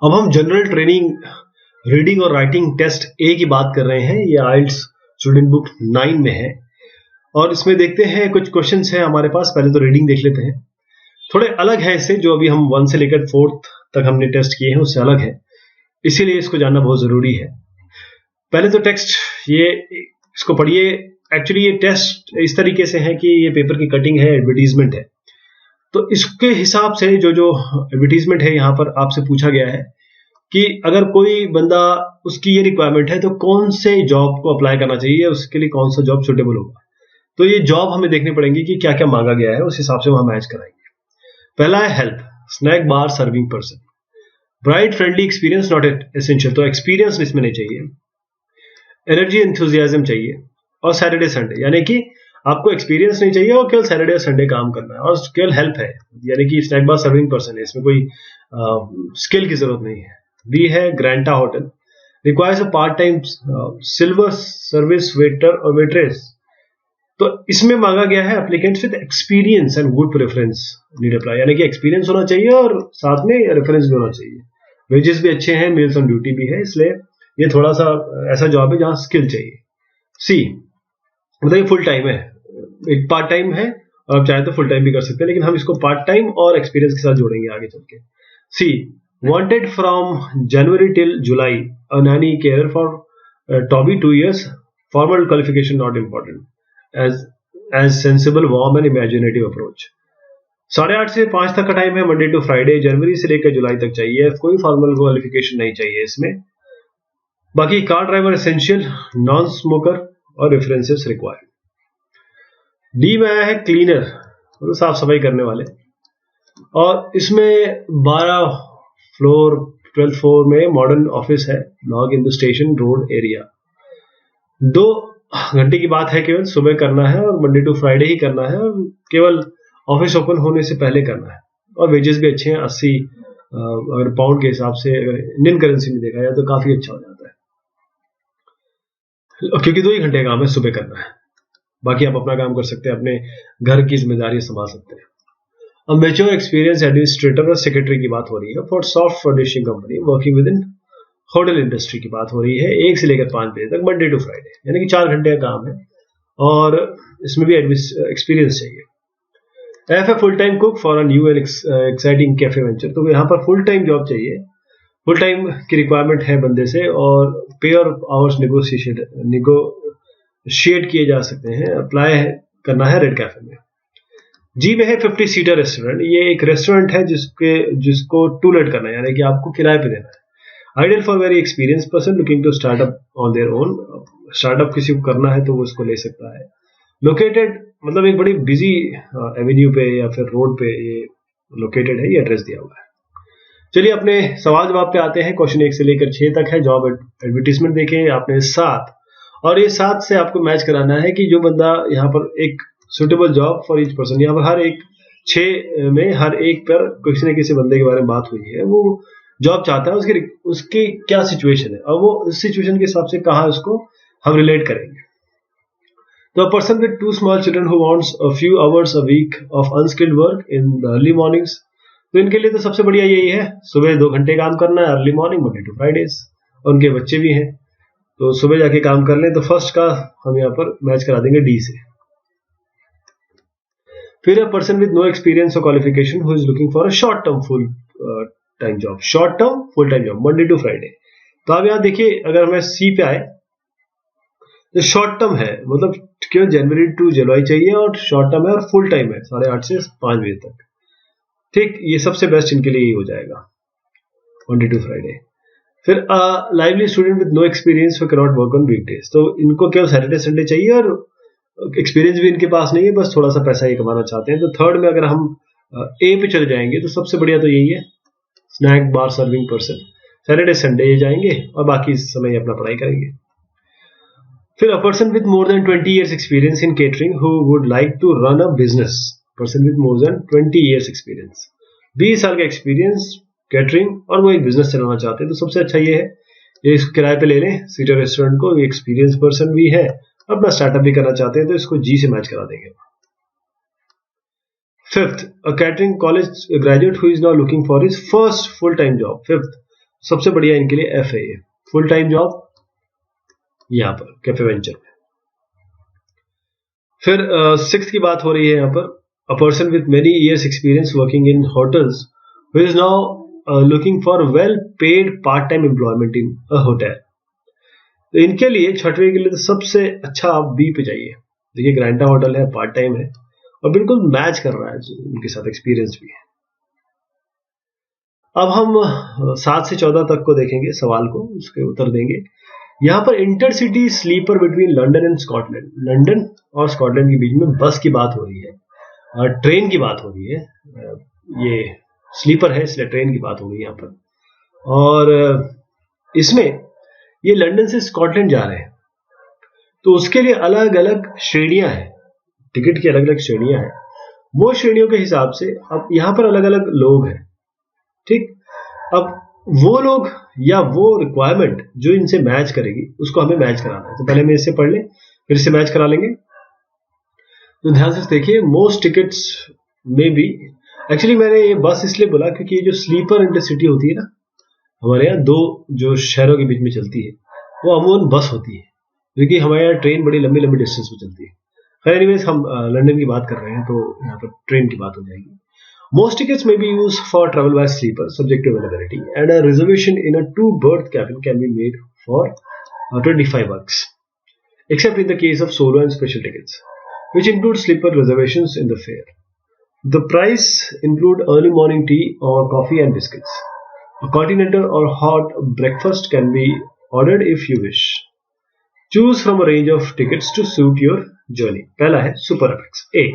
अब हम general training reading और राइटिंग टेस्ट ए की बात कर रहे हैं। ये आइल्स स्टूडेंट बुक 9 में है और इसमें देखते हैं कुछ क्वेश्चंस हैं हमारे पास। पहले तो रीडिंग देख लेते हैं, थोड़े अलग है इससे, जो अभी हम 1 से लेकर 4th तक हमने टेस्ट किए हैं उससे अलग है, इसीलिए इसको जानना बहुत जरूरी है। पहले तो टेक्स्ट ये इसको पढ़िए। एक्चुअली ये टेस्ट इस तरीके से है कि ये पेपर की कटिंग है, एडवर्टीजमेंट है, तो इसके हिसाब से जो जो एडवर्टीजमेंट है यहाँ पर आपसे पूछा गया है कि अगर कोई बंदा उसकी ये रिक्वायरमेंट है तो कौन से जॉब को अप्लाई करना चाहिए, उसके लिए कौन सा जॉब सुटेबल होगा। तो ये जॉब हमें देखनी पड़ेंगी कि क्या क्या मांगा गया है, उस हिसाब से हम मैच कराएंगे। पहला है help, snack bar serving person, bright friendly experience not essential, तो एक्सपीरियंस इसमें नहीं चाहिए। एनर्जी एंथुजियाज्म चाहिए और सैटरडे संडे, यानी कि आपको एक्सपीरियंस नहीं चाहिए और केवल सैटरडे और संडे काम करना है, और केवल हेल्प है, यानी कि स्नैक बार सर्विंग पर्सन है, इसमें कोई स्किल की जरूरत नहीं है। बी है Granta hotel, requires a part time silver service waiter और वेट्रेस, तो इसमें मांगा गया है applicants with experience and good preference need apply, यानी कि एक्सपीरियंस होना चाहिए और साथ में रेफरेंस भी होना चाहिए। वेजेस भी अच्छे हैं, मील्स ऑन ड्यूटी भी है, इसलिए ये थोड़ा सा ऐसा जॉब है जहां स्किल चाहिए। सी मतलब ये फुल टाइम है, एक पार्ट टाइम है और आप चाहे तो फुल टाइम भी कर सकते हैं, लेकिन हम इसको पार्ट टाइम और एक्सपीरियंस के साथ जोड़ेंगे आगे चल के। सी wanted from January till July a nanny carer for Toby 2 years, formal qualification not important, as sensible warm and imaginative approach। 8:30 से 5 तक का टाइम है, मंडे टू फ्राइडे, जनवरी से लेकर जुलाई तक चाहिए, कोई फॉर्मल क्वालिफिकेशन नहीं चाहिए इसमें। बाकी car driver essential, non smoker और रेफरेंसेस रिक्वायर्ड। डी में आया है क्लीनर, मतलब साफ सफाई करने वाले, और इसमें 12 फ्लोर 12th फ्लोर में मॉडर्न ऑफिस है, नॉग in the station road area. 2 घंटे की बात है, केवल सुबह करना है और मंडे टू फ्राइडे ही करना है, और केवल ऑफिस ओपन होने से पहले करना है, और वेजेस भी अच्छे हैं, 80 अगर पाउंड के हिसाब से अगर इंडियन करेंसी में देखा जाए तो काफी अच्छा हो जाता है, क्योंकि 2 ही घंटे का काम है, सुबह करना है। बाकी आप अपना काम कर सकते हैं, अपने घर की जिम्मेदारी संभाल सकते हैं। अब मैच्योर एक्सपीरियंस एडमिनिस्ट्रेटर और सेक्रेटरी की बात हो रही है for soft furnishing company working with in hotel industry की बात हो रही है, 1 से लेकर 5 बजे तक, मंडे टू फ्राइडे, यानी कि 4 घंटे का काम है, और इसमें भी एक्सपीरियंस चाहिए। एफ है full time cook for a new and exciting cafe venture, तो यहाँ पर फुल टाइम जॉब चाहिए, फुल टाइम की रिक्वायरमेंट है बंदे से, और पे और आवर्स निगोशिएट किए जा सकते हैं, अप्लाई करना है रेड कैफे में। जी में है 50 सीटर रेस्टोरेंट, ये एक रेस्टोरेंट है जिसको टू लेट करना है, यानी कि आपको किराए पे देना है। Ideal for very experience person looking to startup on their own, startup किसी को करना है तो वो इसको ले सकता है। लोकेटेड मतलब एक बड़ी बिजी एवेन्यू पे या फिर रोड पे ये लोकेटेड है, ये एड्रेस दिया हुआ है। चलिए अपने सवाल जवाब पे आते हैं। क्वेश्चन 1 से लेकर 6 तक है। जॉब एडवर्टीजमेंट देखें आपने 7, और ये 7 से आपको मैच कराना है कि जो बंदा यहाँ पर एक suitable job for each person, यहाँ पर हर एक 6 में हर एक पर किसी न किसी बंदे के बारे में बात हुई है, वो जॉब चाहता है, उसकी क्या सिचुएशन है, और वो उस सिचुएशन के हिसाब से कहाँ उसको हम रिलेट करेंगे। तो person with 2 small children who wants a few hours a week of unskilled work in the early mornings, तो इनके लिए तो सबसे बढ़िया यही है, सुबह 2 घंटे काम करना है, early morning, Monday to Fridays, और उनके बच्चे भी हैं तो सुबह जाके काम कर लें। तो फर्स्ट का हम यहाँ पर मैच करा देंगे डी से। फिर a person with no experience और qualification who is looking for a short term full time job, short term full time job, Monday to Friday. तो आप यहाँ देखिए, अगर हमें सी पे आए तो शॉर्ट टर्म है, मतलब केवल जनवरी टू जुलाई चाहिए, और शॉर्ट टर्म है और फुल टाइम है, 8:30 से 5 बजे तक। ठीक, ये सबसे बेस्ट इनके लिए ही हो जाएगा, मंडे टू फ्राइडे। फिर lively student with no experience can not work on weekdays, तो इनको केवल सैटरडे संडे चाहिए और एक्सपीरियंस भी इनके पास नहीं है, बस थोड़ा सा पैसा ही कमाना चाहते हैं। तो थर्ड में अगर हम ए पे चले जाएंगे तो सबसे बढ़िया तो यही है, snack bar serving person, Saturday Sunday जाएंगे और बाकी समय अपना पढ़ाई करेंगे। फिर a person with more than 20 years experience in catering who would like to run a business, person with more than 20 years experience, 20 साल का एक्सपीरियंस कैटरिंग, और वो एक बिजनेस चलाना चाहते हैं, तो सबसे अच्छा ये है, ये किराए पे ले लें सीटर रेस्टोरेंट को, एक्सपीरियंस पर्सन भी है, अपना स्टार्टअप भी करना चाहते हैं, तो इसको जी से मैच करा देंगे। Fifth, a catering college graduate who is now looking for his first full time job, fifth सबसे बढ़िया इनके लिए FAA, फुल टाइम जॉब यहाँ पर कैफे वेंचर में। फिर 6th की बात हो रही है यहाँ पर, a person with many years experience working in hotels who is now looking for well paid part time employment in a hotel. तो इनके लिए 6वीं के लिए तो सबसे अच्छा आप B पे जाइए। देखिए ग्रैंडा होटल है, पार्ट टाइम है और बिल्कुल मैच कर रहा है, उनके साथ एक्सपीरियंस भी है। अब हम 7 से 14 तक को देखेंगे, सवाल को उसके उत्तर देंगे। यहाँ पर intercity sleeper between London and Scotland, London और स्कॉटलैंड के बीच में बस की बात हो रही है, ट्रेन की बात हो रही है। ये स्लीपर है इसलिए ट्रेन की बात हो रही है यहाँ पर। और इसमें ये लंदन से स्कॉटलैंड जा रहे हैं, तो उसके लिए अलग अलग श्रेणियां हैं, टिकट की अलग अलग श्रेणियां हैं। वो श्रेणियों के हिसाब से अब यहाँ पर अलग अलग लोग हैं, ठीक। अब वो लोग या वो रिक्वायरमेंट जो इनसे मैच करेगी उसको हमें मैच कराना है। तो पहले मैं इससे पढ़ ले, फिर इससे मैच करा लेंगे। तो ध्यान से देखिए, मोस्ट टिकट्स में भी, एक्चुअली मैंने ये बस इसलिए बोला क्योंकि ये जो स्लीपर इंटरसिटी होती है ना, हमारे यहाँ 2 जो शहरों के बीच में चलती है वो अमूमन बस होती है, क्योंकि हमारे यहाँ ट्रेन बड़ी लंबी लंबी डिस्टेंस में चलती है। खैर एनीवेज, हम लंदन की बात कर रहे हैं तो यहाँ पर ट्रेन की बात हो जाएगी। Most tickets may be used for travel by sleeper, subject to availability, and a reservation in a 2-berth cabin can be made for 25 bucks, except in the case of solo and special tickets, which include sleeper reservations in the fare. The price include early morning tea or coffee and biscuits. A continental or hot breakfast can be ordered if you wish. Choose from a range of tickets to suit your journey. पहला है Super FX A.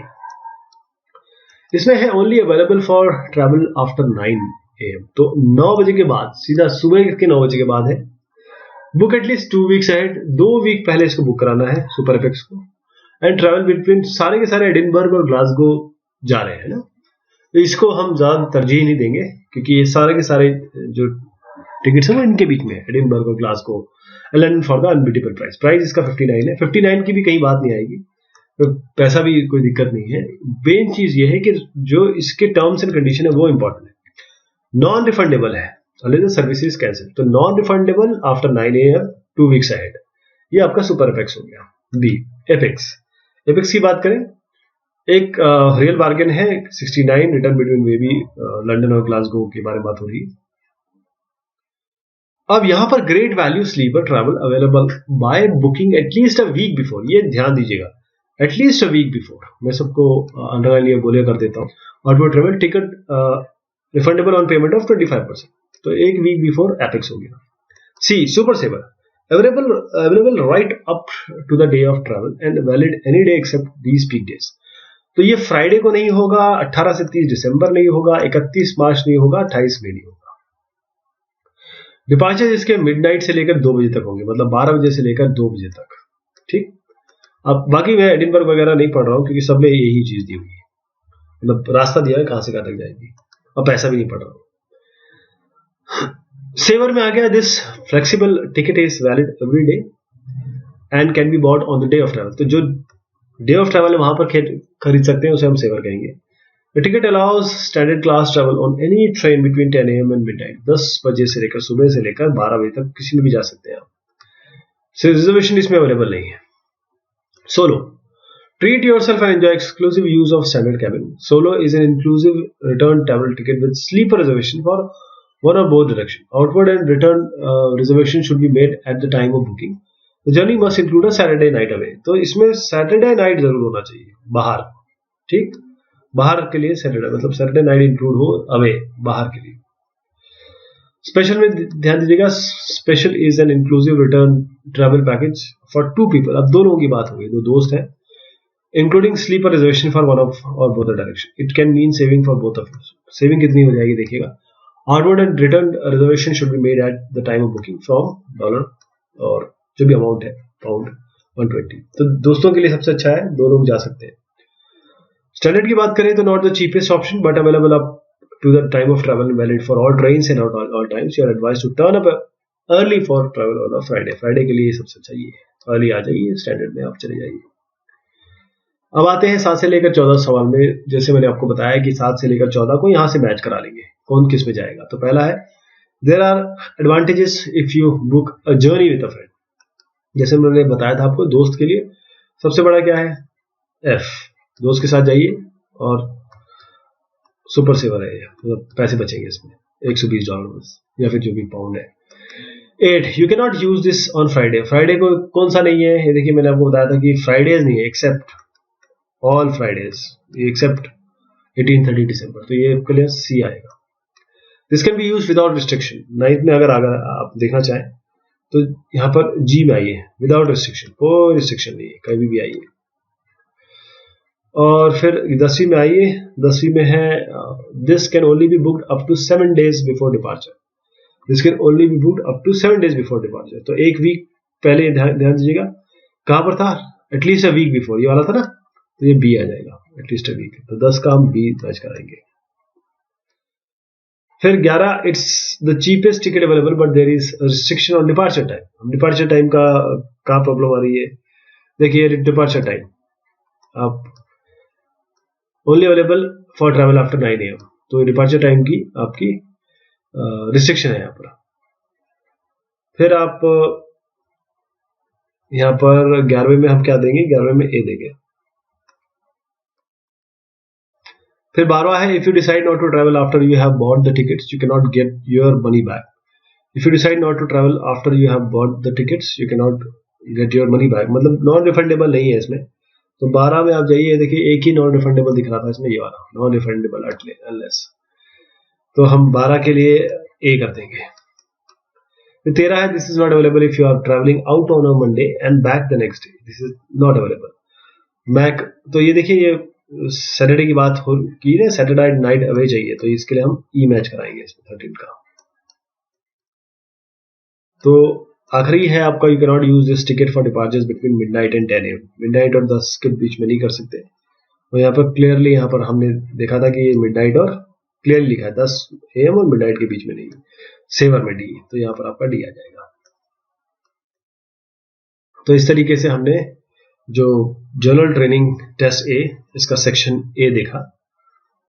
इसमें है only available for travel after 9 AM, तो 9 बजे के बाद, सीधा सुबह के 9 बजे के बाद है। Book at least 2 weeks ahead, 2 week पहले इसको बुक कराना है सुपर एफेक्स को। एंड ट्रैवल बिटवीन, सारे के सारे एडिनबर्ग और ग्लासगो जा रहे हैं ना, तो इसको हम ज्यादा तरजीह नहीं देंगे क्योंकि ये सारे के सारे जो टिकट्स हैं वो इनके बीच में है, एडिनबर्ग और Glasgow, London for the unbeatable price. Price इसका 59 है, 59 की भी कहीं बात नहीं आएगी, तो पैसा भी कोई दिक्कत नहीं है। मेन चीज ये है कि जो इसके टर्म्स एंड कंडीशन है वो इंपॉर्टेंट है। नॉन रिफंडेबल है, सर्विसेज कैंसिल, तो non refundable after 9 AM 2 weeks ahead, ये आपका सुपर एफेक्स हो गया। बी एफेक्स, एफेक्स की बात करें, एक रियल बार्गेन है 69, रिटर्न बिटवीन वे बी लंदन और ग्लासगो के बारे में बात हो रही है। अब यहां पर great value sleeper travel available by booking at least a week before, ये ध्यान दीजिएगा, एटलीस्ट अ वीक बिफोर, मैं सबको अंडरलाइन ये बोले कर देता हूँ। और वो travel ticket refundable on payment of 25%, तो एक वीक बिफोर एपेक्स हो गया। See super saver available right up to the day of travel and valid any day except these peak days, तो ये फ्राइडे को नहीं होगा, 18 से 30 दिसंबर नहीं होगा, 31 मार्च नहीं होगा, 28 मई नहीं होगा। डिपार्चर इसके मिडनाइट से लेकर 2 बजे तक होंगे, मतलब 12 बजे से लेकर 2 बजे तक, ठीक। अब बाकी मैं एडिनबर्ग वगैरह नहीं पढ़ रहा हूँ क्योंकि सब में यही चीज दी हुई है, मतलब रास्ता दिया है कहां से कहां तक जाएगी, और पैसा भी नहीं पड़ रहा हूं। सेवर में आ गया, this flexible ticket is valid every day and can be bought on the day of travel, तो जो डे ऑफ ट्रैवल है वहां पर खरीद सकते हैं, उसे हम सेवर कहेंगे। The ticket allows standard class travel on any train between 10 AM and midnight, 10 बजे से लेकर सुबह से लेकर 12 बजे तक किसी में भी जा सकते हैं आप। रिजर्वेशन इसमें अवेलेबल नहीं है। Solo. Treat yourself and enjoy exclusive use of standard cabin. Solo is an inclusive return travel ticket with sleeper reservation for one or both direction. Outward and return reservation should be made at the time of booking. The journey must include a Saturday night away. तो इसमें Saturday night जरूर होना चाहिए बाहर, ठीक, बाहर के लिए Saturday, मतलब Saturday night इंक्लूड हो अवे बाहर के लिए। स्पेशल में ध्यान दीजिएगा, special is an inclusive return travel package for 2 people, अब 2 लोगों की बात हो गई, 2 दोस्त हैं, including sleeper reservation for one of और both the direction. It can mean saving for both of you, saving कितनी हो जाएगी देखिएगा। Outward and return reservation should be made at the time of booking from $, और जो भी amount है pound 120, तो दोस्तों के लिए सबसे अच्छा है, 2 लोग जा सकते हैं। स्टैंडर्ड की बात करें तो not the cheapest option but available up to the time of travel, valid for all trains and all times. You are advised to turn up early for travel on a Friday. Friday के लिए सबसे अच्छा ये है, early आ जाइए, standard में आप चले जाइए। अब आते हैं 7 से लेकर 14 सवाल में। जैसे मैंने आपको बताया कि 7 से लेकर 14 को यहाँ से मैच करा लेंगे कौन किस में जाएगा। तो पहला है there are advantages if you book a journey with a friend. जैसे मैंने बताया था आपको, दोस्त के लिए सबसे बड़ा क्या है, एफ, दोस्त के साथ जाइए और सुपर सेवर है, मतलब पैसे बचेंगे इसमें $120 बस, या फिर जो भी पाउंड है। 8, you can not use this on Friday. Friday को कौन सा नहीं है, ये देखिए मैंने आपको बताया था कि फ्राइडेज नहीं है, एक्सेप्ट ऑल फ्राइडेज, एक्सेप्ट 18, 30 दिसंबर, तो ये आपके लिए सी आएगा। This can be use without restriction. 9th में अगर आप देखना चाहें तो यहाँ पर जी में आइए, विदाउट रिस्ट्रिक्शन, कोई रिस्ट्रिक्शन नहीं है, कभी भी आइए। और फिर 10वीं में आइए, 10वीं में है this can only be booked up to 7 days before departure. This can only be booked up to 7 days before departure. तो एक वीक पहले ध्यान दीजिएगा, कहां पर था, एटलीस्ट अ वीक बिफोर, ये वाला था ना, तो ये बी आ जाएगा, एटलीस्ट अ वीक, तो 10 का हम बी मैच कराएंगे। फिर 11, it's the cheapest ticket available but there is restriction on departure time. हम डिपार्चर टाइम का कहां प्रॉब्लम आ रही है, देखिए डिपार्चर टाइम आप only available for travel after 9 AM, तो डिपार्चर टाइम की आपकी रिस्ट्रिक्शन है यहाँ पर। फिर आप यहाँ पर 11वें में हम क्या देंगे, 11वें में ए देंगे। फिर 12वां है, if you decide not to travel after you have bought the tickets you can not get your money back. If you decide not to travel after you have bought the tickets you can not get your money back, मतलब non refundable नहीं है इसमें। तो 12 में आप जाइए, देखिए एक ही नॉन रिफंडेबल दिख रहा था इसमें, ये वाला नॉन रिफंडेबल अनलेस, तो हम 12 के लिए ए कर देंगे। 13 है, this is not available if you are travelling out on a Monday and back the next day, this is not available. मैक, तो ये देखिए ये सैटरडे की बात हो की है, सैटरडे नाइट अवे चाहिए, तो इसके लिए हम ई मैच कराएंगे इसमें 13 का। तो आखिरी है आपका, you can not use this ticket for departures between midnight and 10 AM। Midnight और 10 के बीच में नहीं कर सकते। तो यहाँ पर क्लियरली, यहाँ पर हमने देखा था कि मिडनाइट और क्लियरली लिखा है 10 AM और मिडनाइट के बीच में नहीं, सेवर में डी, तो यहाँ पर आपका डी आ जाएगा। तो इस तरीके से हमने जो जनरल ट्रेनिंग टेस्ट ए, इसका सेक्शन ए देखा।